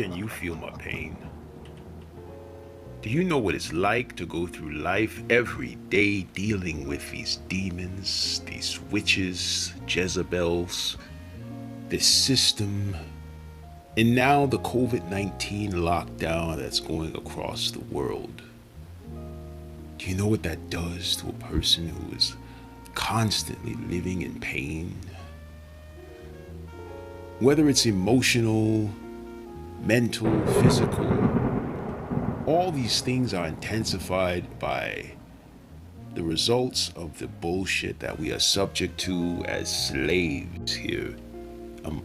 Can you feel my pain? Do you know what it's like to go through life every day dealing with these demons, these witches, Jezebels, this system, and now the COVID-19 lockdown that's going across the world? Do you know what that does to a person who is constantly living in pain? Whether it's emotional, mental, physical, all these things are intensified by the results of the bullshit that we are subject to as slaves here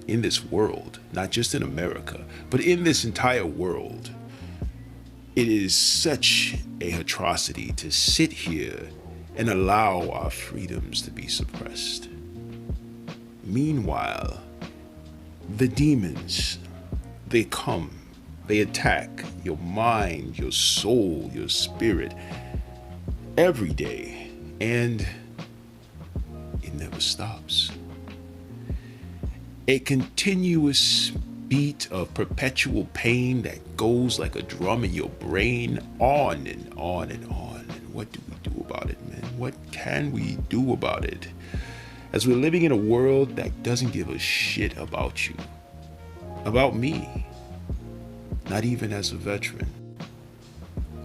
in this world, not just in America, but in this entire world. It is such a atrocity to sit here and allow our freedoms to be suppressed. Meanwhile, the demons, they come, they attack your mind, your soul, your spirit every day, and it never stops. A continuous beat of perpetual pain that goes like a drum in your brain, on and on and on. And what do we do about it, man? What can we do about it? As we're living in a world that doesn't give a shit about you, about me, not even as a veteran,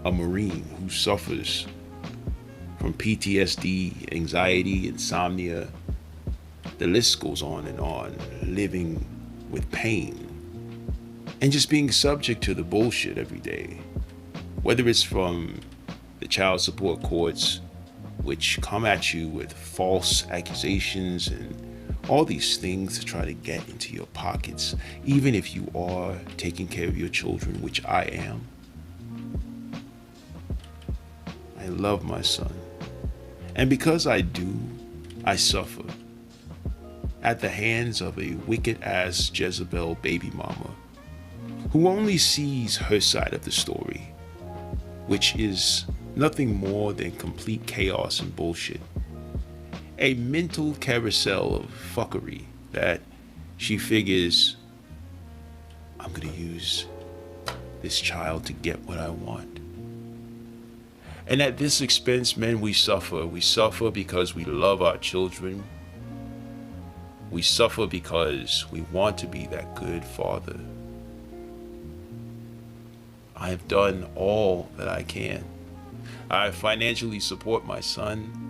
a Marine who suffers from PTSD, anxiety, insomnia. The list goes on and on, living with pain and just being subject to the bullshit every day, whether it's from the child support courts, which come at you with false accusations and all these things to try to get into your pockets, even if you are taking care of your children, which I am. I love my son. And because I do, I suffer at the hands of a wicked-ass Jezebel baby mama who only sees her side of the story, which is nothing more than complete chaos and bullshit. A mental carousel of fuckery that she figures, I'm gonna use this child to get what I want. And at this expense, men, we suffer. We suffer because we love our children. We suffer because we want to be that good father. I have done all that I can. I financially support my son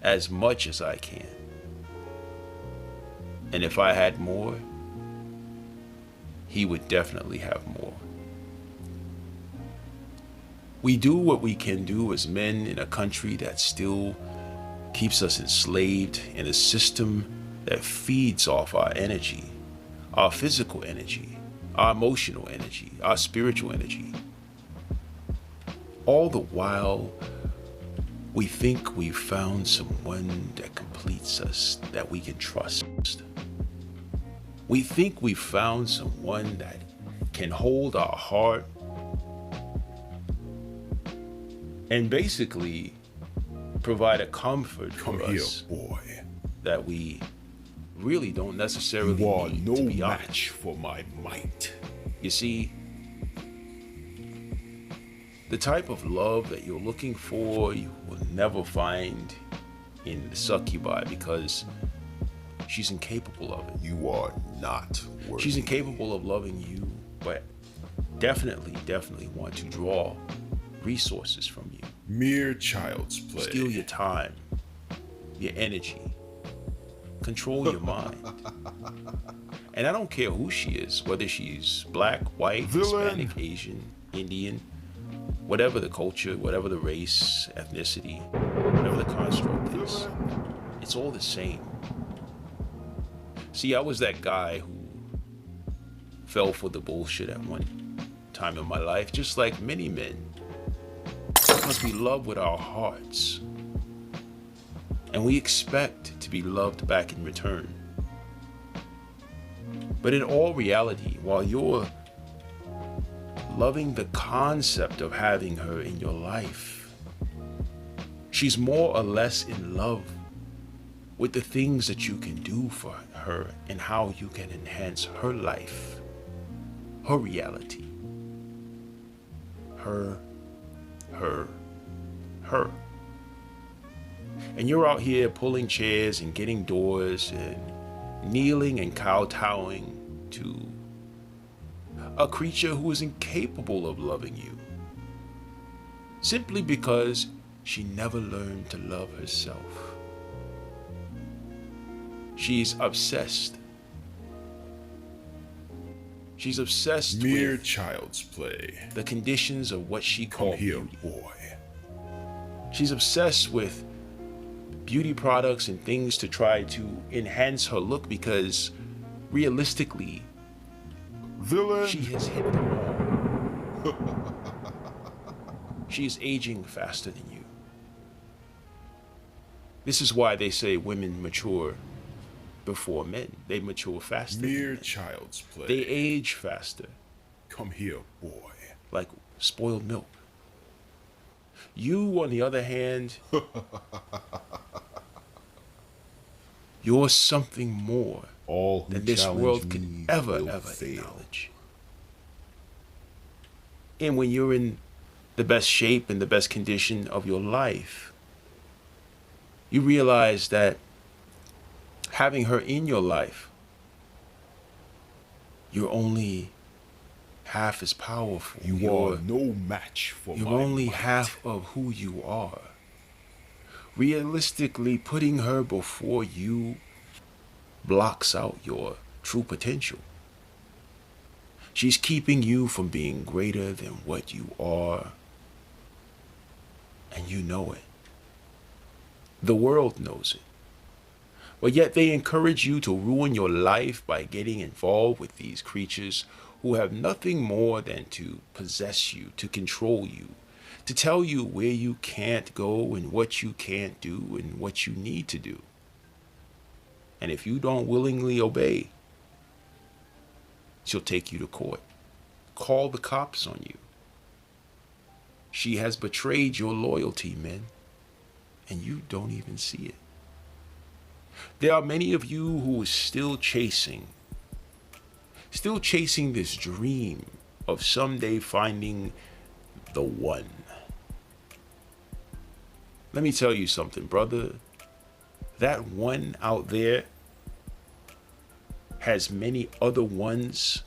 as much as I can. And if I had more, he would definitely have more. We do what we can do as men in a country that still keeps us enslaved in a system that feeds off our energy, our physical energy, our emotional energy, our spiritual energy. All the while, we think we've found someone that completes us, that we can trust. We think we've found someone that can hold our heart and basically provide a comfort for us boy. that we really don't necessarily You are need, no to be match honest. for my might. You see, the type of love that you're looking for, you will never find in the succubi because she's incapable of it. You are not worthy. She's incapable of loving you, but definitely want to draw resources from you. Mere child's play. Steal your time, your energy, control your mind. And I don't care who she is, whether she's black, white, Villain. Hispanic, Asian, Indian, whatever the culture, whatever the race, ethnicity, whatever the construct is, it's all the same. See, I was that guy who fell for the bullshit at one time in my life, just like many men, because we love with our hearts. And we expect to be loved back in return. But in all reality, while you're loving the concept of having her in your life, she's more or less in love with the things that you can do for her and how you can enhance her life her reality. Her. And you're out here pulling chairs and getting doors and kneeling and kowtowing to a creature who is incapable of loving you, simply because she never learned to love herself. She's obsessed. She's obsessed Mere with child's play. the conditions of what she Come called here, beauty. boy. She's obsessed with beauty products and things to try to enhance her look because realistically, Villain. she has hit the wall. She is aging faster than you. This is why they say women mature before men. They mature faster. Mere child's play. They age faster, Come here, boy. like spoiled milk. You, on the other hand, you're something more All who than this challenge world could me ever will fail. acknowledge. And when you're in the best shape and the best condition of your life, you realize that having her in your life, you're only half as powerful. You are no match for You're my only might. half of who you are. Realistically, putting her before you blocks out your true potential. She's keeping you from being greater than what you are, and you know it. The world knows it. But yet they encourage you to ruin your life by getting involved with these creatures who have nothing more than to possess you, to control you, to tell you where you can't go and what you can't do and what you need to do. And if you don't willingly obey, she'll take you to court, call the cops on you. She has betrayed your loyalty, men, and you don't even see it. There are many of you who are still chasing this dream of someday finding the one. Let me tell you something, brother. That one out there has many other ones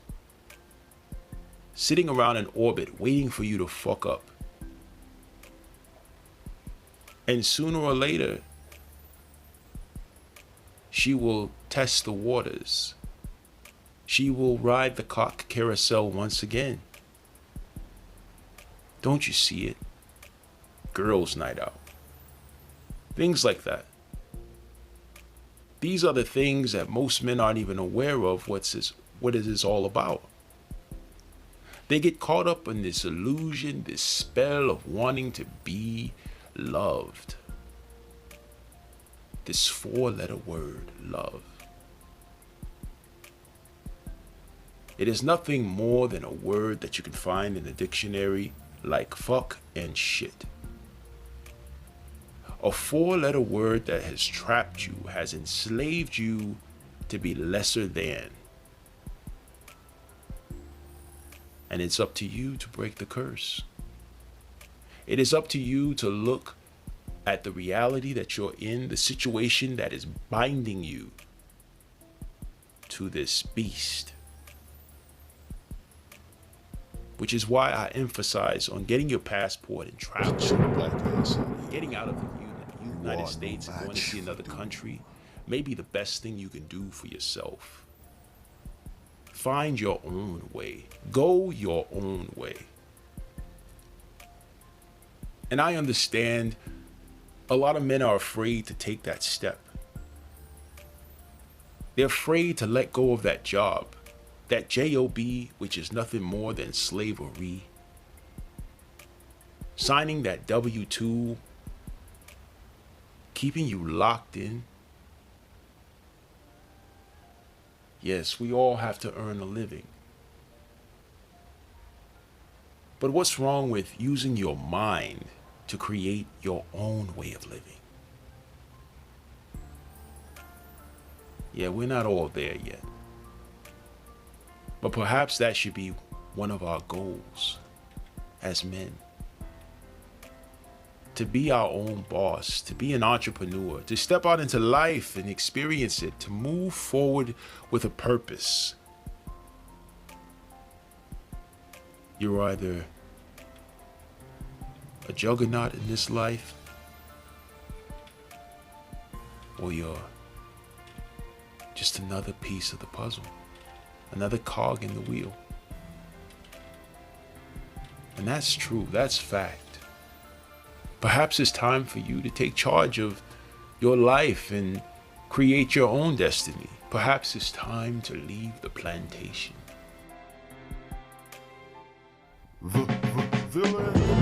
sitting around in orbit waiting for you to fuck up. And sooner or later, she will test the waters. She will ride the cock carousel once again. Don't you see it? Girls' night out. Things like that. These are the things that most men aren't even aware of what it is all about. They get caught up in this illusion, this spell of wanting to be loved. This 4-letter word, love. It is nothing more than a word that you can find in the dictionary like fuck and shit. A 4-letter word that has trapped you, has enslaved you to be lesser than. And it's up to you to break the curse. It is up to you to look at the reality that you're in, the situation that is binding you to this beast. Which is why I emphasize on getting your passport and travel. Getting out of the United States and going to see another country may be the best thing you can do for yourself. Find your own way. Go your own way. And I understand a lot of men are afraid to take that step. They're afraid to let go of that job, that job, which is nothing more than slavery. Signing that W-2, keeping you locked in. Yes, we all have to earn a living. But what's wrong with using your mind to create your own way of living? Yeah, we're not all there yet. But perhaps that should be one of our goals as men. To be our own boss, to be an entrepreneur, to step out into life and experience it, to move forward with a purpose. You're either a juggernaut in this life, or you're just another piece of the puzzle, another cog in the wheel. And that's true, that's fact. Perhaps it's time for you to take charge of your life and create your own destiny. Perhaps it's time to leave the plantation. Villain.